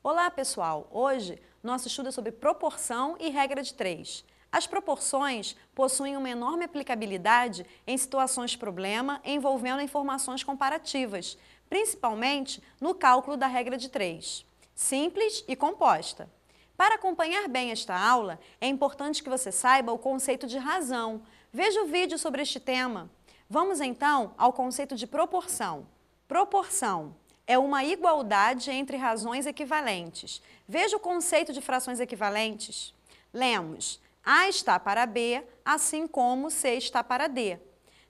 Olá, pessoal! Hoje, nosso estudo é sobre proporção e regra de 3. As proporções possuem uma enorme aplicabilidade em situações problema envolvendo informações comparativas, principalmente no cálculo da regra de 3, simples e composta. Para acompanhar bem esta aula, é importante que você saiba o conceito de razão. Veja o vídeo sobre este tema. Vamos então ao conceito de proporção. Proporção é uma igualdade entre razões equivalentes. Veja o conceito de frações equivalentes. Lemos, A está para B, assim como C está para D.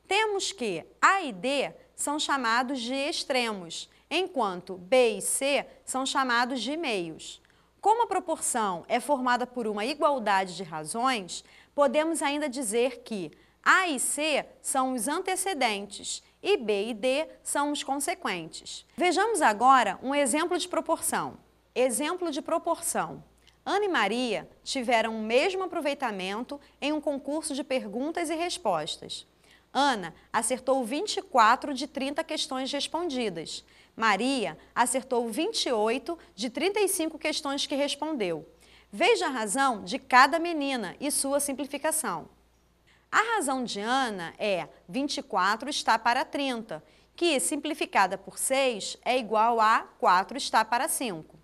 Temos que A e D são chamados de extremos, enquanto B e C são chamados de meios. Como a proporção é formada por uma igualdade de razões, podemos ainda dizer que A e C são os antecedentes e B e D são os consequentes. Vejamos agora um exemplo de proporção. Exemplo de proporção. Ana e Maria tiveram o mesmo aproveitamento em um concurso de perguntas e respostas. Ana acertou 24 de 30 questões respondidas. Maria acertou 28 de 35 questões que respondeu. Veja a razão de cada menina e sua simplificação. A razão de Ana é 24 está para 30, que simplificada por 6 é igual a 4 está para 5.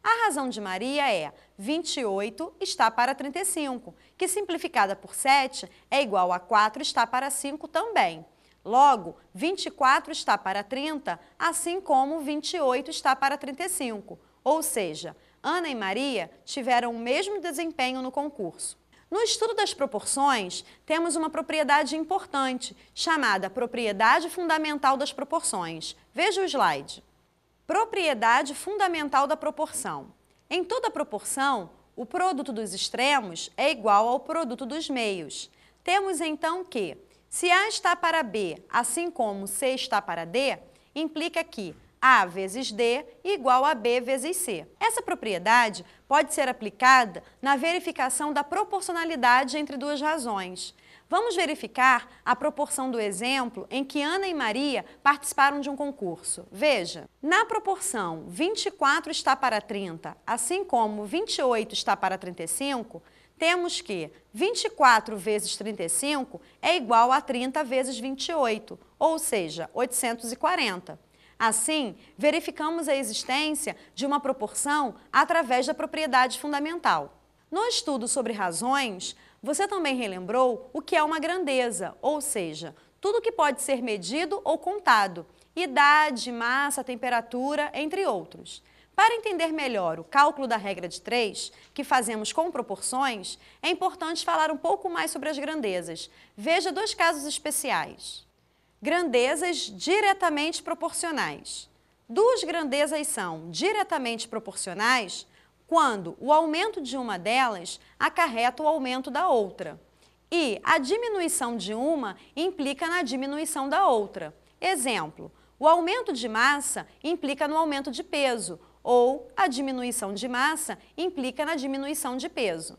A razão de Maria é 28 está para 35, que simplificada por 7 é igual a 4 está para 5 também. Logo, 24 está para 30, assim como 28 está para 35. Ou seja, Ana e Maria tiveram o mesmo desempenho no concurso. No estudo das proporções, temos uma propriedade importante, chamada propriedade fundamental das proporções. Veja o slide. Propriedade fundamental da proporção. Em toda proporção, o produto dos extremos é igual ao produto dos meios. Temos então que, se A está para B, assim como C está para D, implica que A vezes D igual a B vezes C. Essa propriedade pode ser aplicada na verificação da proporcionalidade entre duas razões. Vamos verificar a proporção do exemplo em que Ana e Maria participaram de um concurso. Veja, na proporção 24 está para 30, assim como 28 está para 35, temos que 24 vezes 35 é igual a 30 vezes 28, ou seja, 840. Assim, verificamos a existência de uma proporção através da propriedade fundamental. No estudo sobre razões, você também relembrou o que é uma grandeza, ou seja, tudo que pode ser medido ou contado, idade, massa, temperatura, entre outros. Para entender melhor o cálculo da regra de 3, que fazemos com proporções, é importante falar um pouco mais sobre as grandezas. Veja dois casos especiais. Grandezas diretamente proporcionais. Duas grandezas são diretamente proporcionais quando o aumento de uma delas acarreta o aumento da outra. E a diminuição de uma implica na diminuição da outra. Exemplo, o aumento de massa implica no aumento de peso, ou a diminuição de massa implica na diminuição de peso.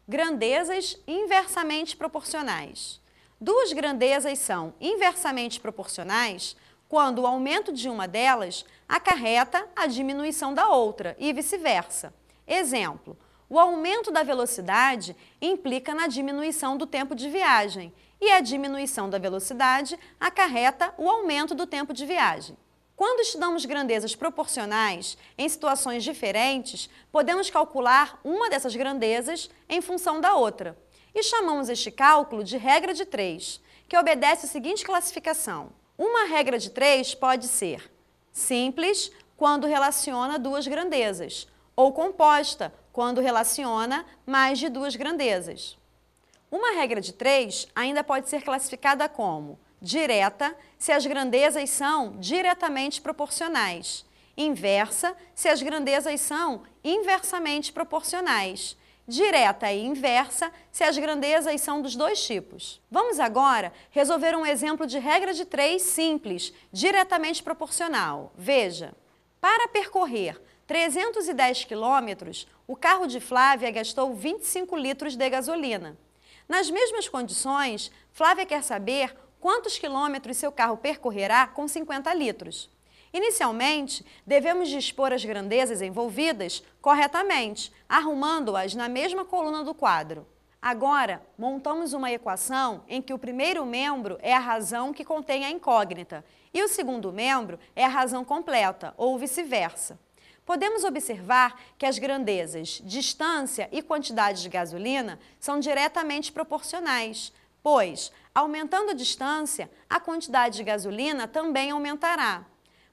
Grandezas inversamente proporcionais. Duas grandezas são inversamente proporcionais quando o aumento de uma delas acarreta a diminuição da outra e vice-versa. Exemplo, o aumento da velocidade implica na diminuição do tempo de viagem e a diminuição da velocidade acarreta o aumento do tempo de viagem. Quando estudamos grandezas proporcionais em situações diferentes, podemos calcular uma dessas grandezas em função da outra. E chamamos este cálculo de regra de 3, que obedece à seguinte classificação. Uma regra de 3 pode ser simples, quando relaciona duas grandezas, ou composta, quando relaciona mais de duas grandezas. Uma regra de 3 ainda pode ser classificada como direta, se as grandezas são diretamente proporcionais, inversa, se as grandezas são inversamente proporcionais, direta e inversa, se as grandezas são dos dois tipos. Vamos agora resolver um exemplo de regra de 3 simples, diretamente proporcional. Veja, para percorrer 310 quilômetros, o carro de Flávia gastou 25 litros de gasolina. Nas mesmas condições, Flávia quer saber quantos quilômetros seu carro percorrerá com 50 litros. Inicialmente, devemos dispor as grandezas envolvidas corretamente, arrumando-as na mesma coluna do quadro. Agora, montamos uma equação em que o primeiro membro é a razão que contém a incógnita e o segundo membro é a razão completa, ou vice-versa. Podemos observar que as grandezas distância e quantidade de gasolina são diretamente proporcionais, pois, aumentando a distância, a quantidade de gasolina também aumentará.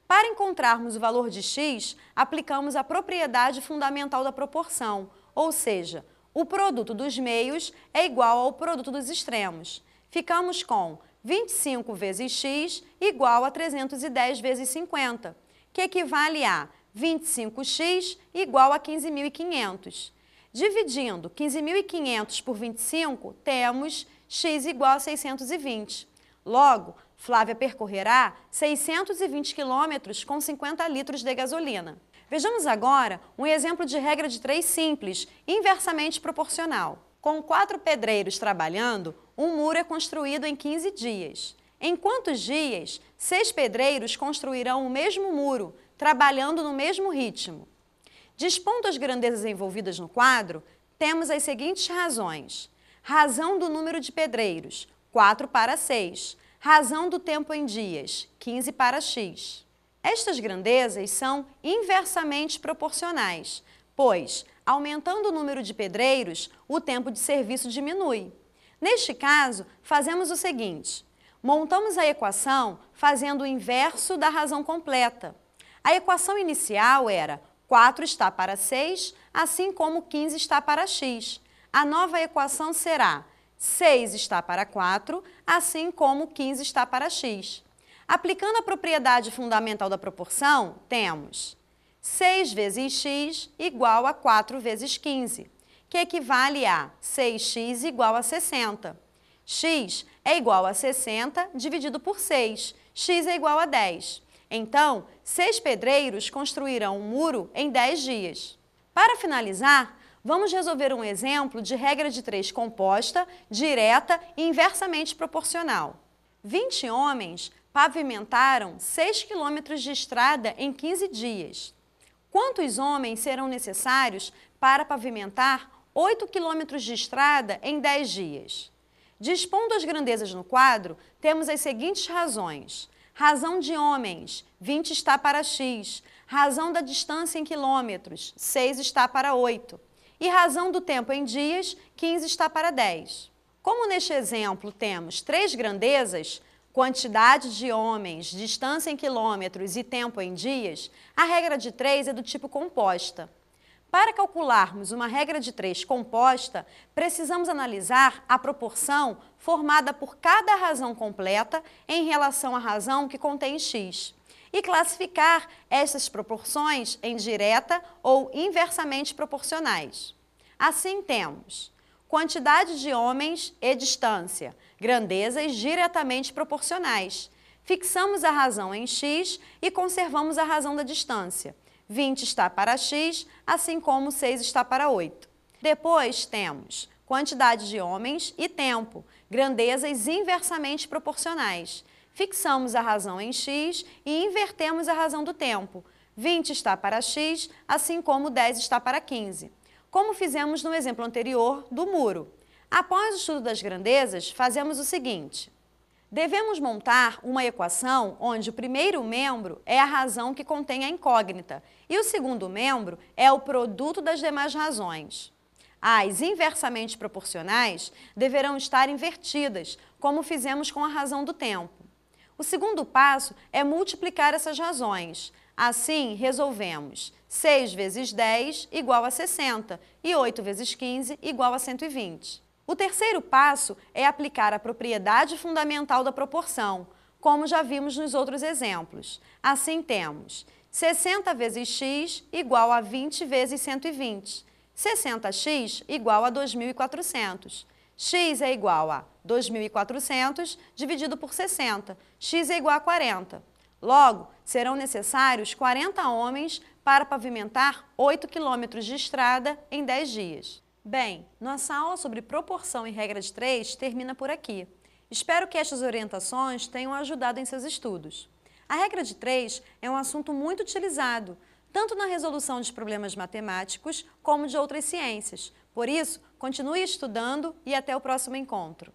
Para encontrarmos o valor de x, aplicamos a propriedade fundamental da proporção, ou seja, o produto dos meios é igual ao produto dos extremos. Ficamos com 25 vezes x igual a 310 vezes 50, que equivale a 25x igual a 15.500. Dividindo 15.500 por 25, temos x igual a 620. Logo, Flávia percorrerá 620 quilômetros com 50 litros de gasolina. Vejamos agora um exemplo de regra de 3 simples, inversamente proporcional. Com 4 pedreiros trabalhando, um muro é construído em 15 dias. Em quantos dias, 6 pedreiros construirão o mesmo muro, trabalhando no mesmo ritmo? Dispondo as grandezas envolvidas no quadro, temos as seguintes razões. Razão do número de pedreiros, 4 para 6. Razão do tempo em dias, 15 para x. Estas grandezas são inversamente proporcionais, pois, aumentando o número de pedreiros, o tempo de serviço diminui. Neste caso, fazemos o seguinte: montamos a equação fazendo o inverso da razão completa. A equação inicial era 4 está para 6, assim como 15 está para x. A nova equação será 6 está para 4, assim como 15 está para x. Aplicando a propriedade fundamental da proporção, temos 6 vezes x igual a 4 vezes 15, que equivale a 6x igual a 60. X é igual a 60 dividido por 6, x é igual a 10. Então, 6 pedreiros construirão um muro em 10 dias. Para finalizar, vamos resolver um exemplo de regra de 3 composta, direta e inversamente proporcional. 20 homens pavimentaram 6 quilômetros de estrada em 15 dias. Quantos homens serão necessários para pavimentar 8 quilômetros de estrada em 10 dias? Dispondo as grandezas no quadro, temos as seguintes razões. Razão de homens, 20 está para x. Razão da distância em quilômetros, 6 está para 8. E razão do tempo em dias, 15 está para 10. Como neste exemplo temos 3 grandezas, quantidade de homens, distância em quilômetros e tempo em dias, a regra de 3 é do tipo composta. Para calcularmos uma regra de 3 composta, precisamos analisar a proporção formada por cada razão completa em relação à razão que contém x e classificar essas proporções em direta ou inversamente proporcionais. Assim temos quantidade de homens e distância, grandezas diretamente proporcionais. Fixamos a razão em x e conservamos a razão da distância. 20 está para x, assim como 6 está para 8. Depois temos quantidade de homens e tempo, grandezas inversamente proporcionais. Fixamos a razão em x e invertemos a razão do tempo. 20 está para x, assim como 10 está para 15. Como fizemos no exemplo anterior do muro. Após o estudo das grandezas, fazemos o seguinte. Devemos montar uma equação onde o primeiro membro é a razão que contém a incógnita e o segundo membro é o produto das demais razões. As inversamente proporcionais deverão estar invertidas, como fizemos com a razão do tempo. O segundo passo é multiplicar essas razões. Assim, resolvemos 6 vezes 10 igual a 60 e 8 vezes 15 igual a 120. O terceiro passo é aplicar a propriedade fundamental da proporção, como já vimos nos outros exemplos. Assim temos 60 vezes x igual a 20 vezes 120. 60x igual a 2.400. X é igual a 2.400 dividido por 60. X é igual a 40. Logo, serão necessários 40 homens para pavimentar 8 quilômetros de estrada em 10 dias. Bem, nossa aula sobre proporção e regra de 3 termina por aqui. Espero que estas orientações tenham ajudado em seus estudos. A regra de 3 é um assunto muito utilizado, tanto na resolução de problemas matemáticos como de outras ciências. Por isso, continue estudando e até o próximo encontro.